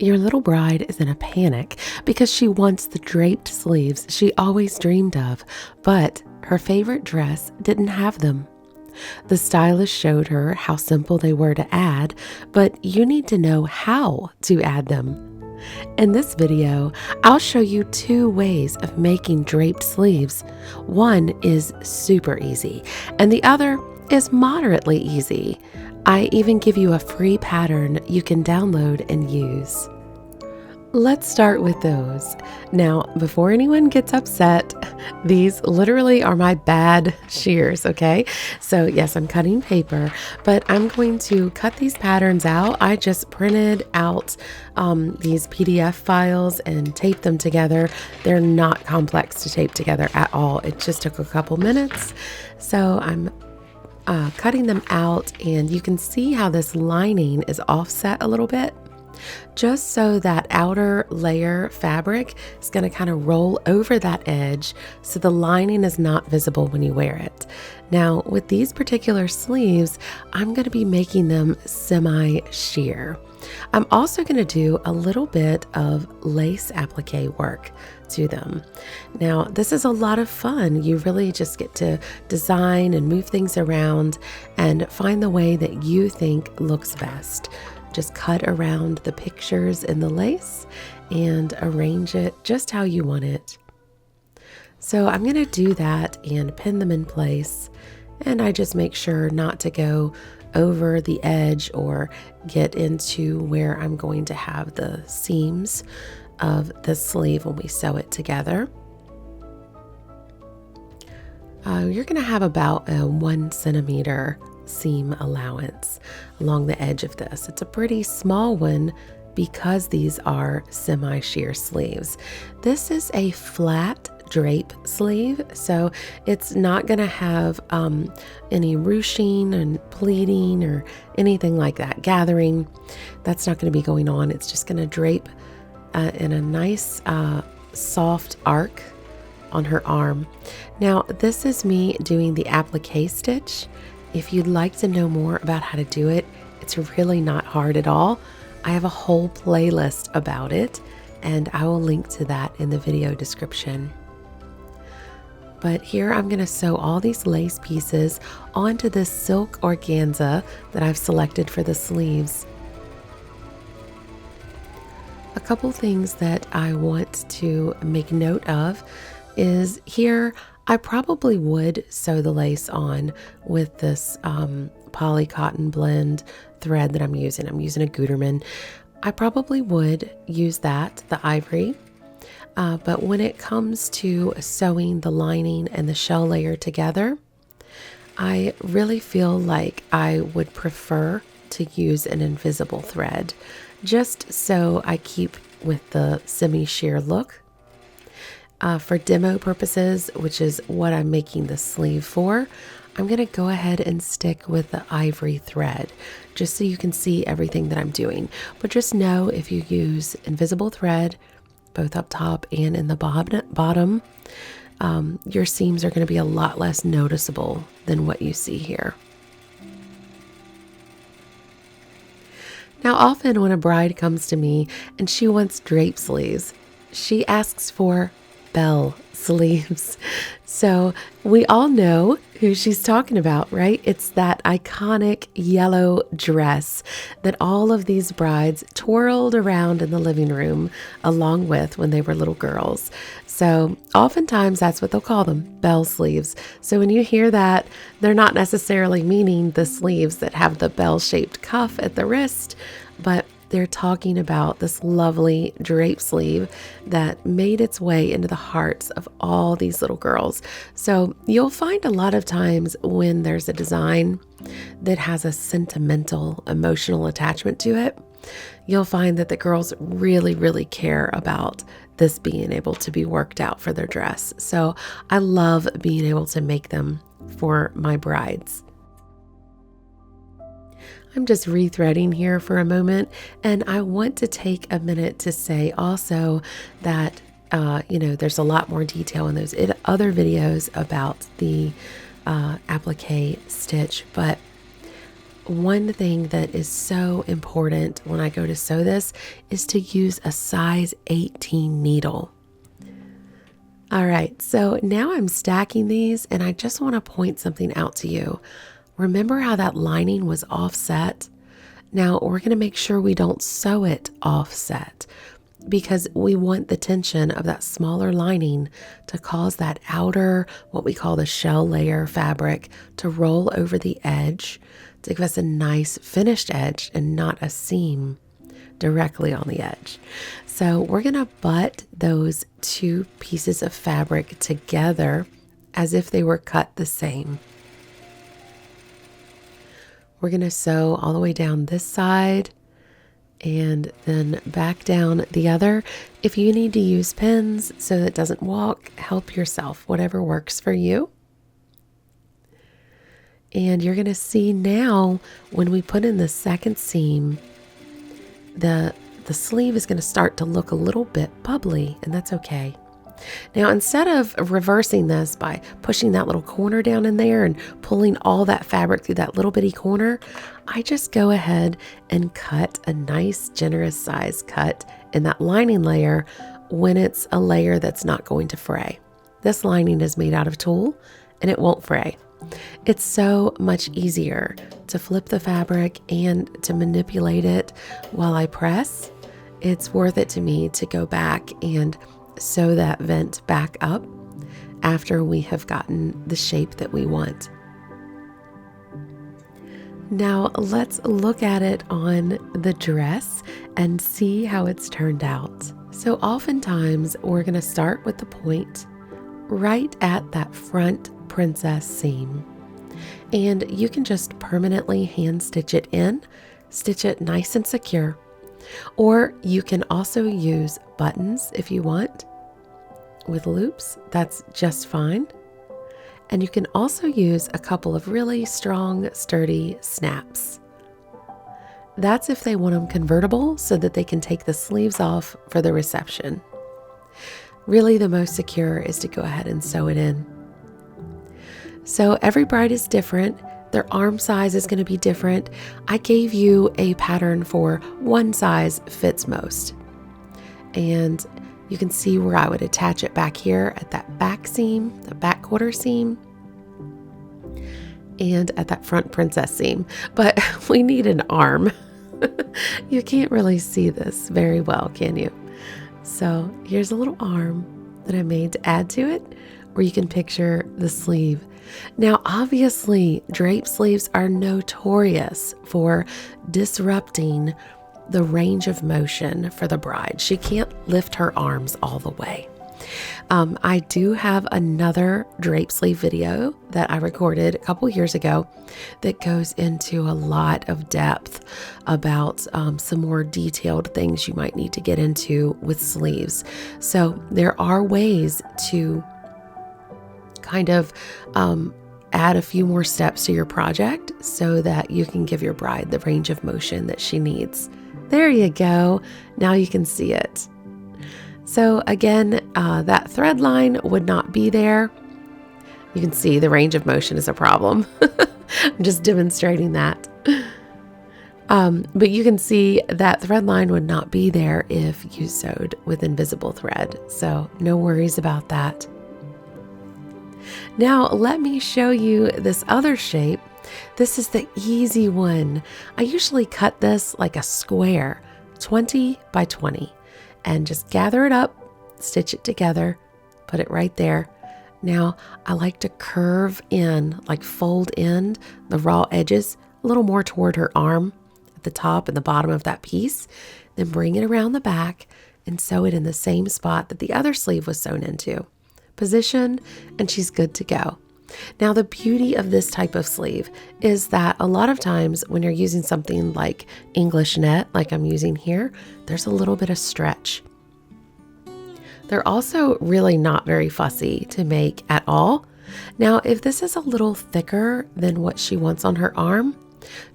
Your little bride is in a panic because she wants the draped sleeves she always dreamed of, but her favorite dress didn't have them. The stylist showed her how simple they were to add, but you need to know how to add them. In this video, I'll show you 2 ways of making draped sleeves. One is super easy, and the other is moderately easy. I even give you a free pattern you can download and use. Let's start with those. Now, before anyone gets upset, these literally are my bad shears, okay? So yes, I'm cutting paper, but I'm going to cut these patterns out. I just printed out these PDF files and taped them together. They're not complex to tape together at all. It just took a couple minutes. So I'm cutting them out, and you can see how this lining is offset a little bit, just so that outer layer fabric is going to kind of roll over that edge so the lining is not visible when you wear it. Now, with these particular sleeves, I'm going to be making them semi-sheer. I'm also going to do a little bit of lace applique work to them. Now, this is a lot of fun. You really just get to design and move things around and find the way that you think looks best. Just cut around the pictures in the lace and arrange it just how you want it. So I'm going to do that and pin them in place. And I just make sure not to go over the edge or get into where I'm going to have the seams of the sleeve when we sew it together. You're going to have about a 1 centimeter seam allowance along the edge of this. It's a pretty small one because these are semi-sheer sleeves. This is a flat drape sleeve, so it's not going to have any ruching and pleating or anything like that, gathering. That's not going to be going on. It's just going to drape in a nice soft arc on her arm. Now, this is me doing the applique stitch. If you'd like to know more about how to do it, it's really not hard at all. I have a whole playlist about it, and I will link to that in the video description. But here I'm going to sew all these lace pieces onto this silk organza that I've selected for the sleeves. A couple things that I want to make note of is here I probably would sew the lace on with this poly cotton blend thread that I'm using. I'm using a Gutermann. I probably would use that, the ivory. But when it comes to sewing the lining and the shell layer together, I really feel like I would prefer to use an invisible thread, just so I keep with the semi-sheer look. For demo purposes, which is what I'm making the sleeve for, I'm going to go ahead and stick with the ivory thread, just so you can see everything that I'm doing. But just know, if you use invisible thread, both up top and in the bottom, your seams are going to be a lot less noticeable than what you see here. Now, often when a bride comes to me and she wants drape sleeves, she asks for Belle sleeves. So we all know who she's talking about, right? It's that iconic yellow dress that all of these brides twirled around in the living room along with when they were little girls. So oftentimes that's what they'll call them, Belle sleeves. So when you hear that, they're not necessarily meaning the sleeves that have the bell-shaped cuff at the wrist, but they're talking about this lovely drape sleeve that made its way into the hearts of all these little girls. So you'll find a lot of times when there's a design that has a sentimental, emotional attachment to it, you'll find that the girls really, really care about this being able to be worked out for their dress. So I love being able to make them for my brides. I'm just rethreading here for a moment, and I want to take a minute to say also that, there's a lot more detail in those other videos about the applique stitch, but one thing that is so important when I go to sew this is to use a size 18 needle. All right, so now I'm stacking these and I just want to point something out to you. Remember how that lining was offset? Now we're going to make sure we don't sew it offset because we want the tension of that smaller lining to cause that outer, what we call the shell layer fabric, to roll over the edge to give us a nice finished edge and not a seam directly on the edge. So we're going to butt those two pieces of fabric together as if they were cut the same. We're going to sew all the way down this side and then back down the other. If you need to use pins so that it doesn't walk, help yourself, whatever works for you. And you're going to see now when we put in the second seam, the sleeve is going to start to look a little bit bubbly, and that's okay. Now, instead of reversing this by pushing that little corner down in there and pulling all that fabric through that little bitty corner, I just go ahead and cut a nice generous size cut in that lining layer when it's a layer that's not going to fray. This lining is made out of tulle and it won't fray. It's so much easier to flip the fabric and to manipulate it while I press. It's worth it to me to go back and sew that vent back up after we have gotten the shape that we want. Now let's look at it on the dress and see how it's turned out. So oftentimes we're going to start with the point right at that front princess seam. And you can just permanently hand stitch it in, stitch it nice and secure. Or you can also use buttons if you want. With loops, that's just fine. And you can also use a couple of really strong, sturdy snaps. That's if they want them convertible so that they can take the sleeves off for the reception. Really, the most secure is to go ahead and sew it in. So every bride is different. Their arm size is going to be different. I gave you a pattern for one size fits most. And you can see where I would attach it back here at that back seam, the back quarter seam, and at that front princess seam. But we need an arm. You can't really see this very well, can you? So here's a little arm that I made to add to it, where you can picture the sleeve. Now, obviously, draped sleeves are notorious for disrupting the range of motion for the bride. She can't lift her arms all the way. I do have another drape sleeve video that I recorded a couple years ago that goes into a lot of depth about some more detailed things you might need to get into with sleeves. So there are ways to kind of add a few more steps to your project so that you can give your bride the range of motion that she needs. There you go. Now you can see it. So again, that thread line would not be there. You can see the range of motion is a problem. I'm just demonstrating that. But you can see that thread line would not be there if you sewed with invisible thread. So no worries about that. Now let me show you this other shape. This is the easy one. I usually cut this like a square, 20 by 20, and just gather it up, stitch it together, put it right there. Now I like to curve in, like fold in the raw edges a little more toward her arm at the top and the bottom of that piece, then bring it around the back and sew it in the same spot that the other sleeve was sewn into. Position, and she's good to go. Now, the beauty of this type of sleeve is that a lot of times when you're using something like English net, like I'm using here, there's a little bit of stretch. They're also really not very fussy to make at all. Now, if this is a little thicker than what she wants on her arm,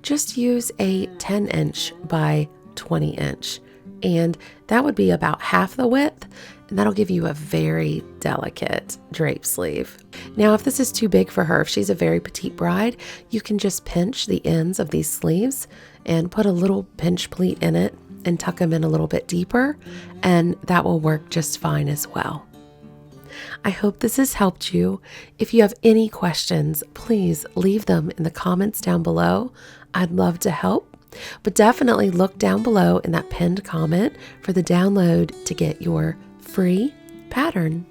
just use a 10-inch by 20-inch and that would be about half the width, and that'll give you a very delicate drape sleeve. Now, if this is too big for her, if she's a very petite bride, you can just pinch the ends of these sleeves and put a little pinch pleat in it and tuck them in a little bit deeper, and that will work just fine as well. I hope this has helped you. If you have any questions, please leave them in the comments down below. I'd love to help, but definitely look down below in that pinned comment for the download to get your free pattern.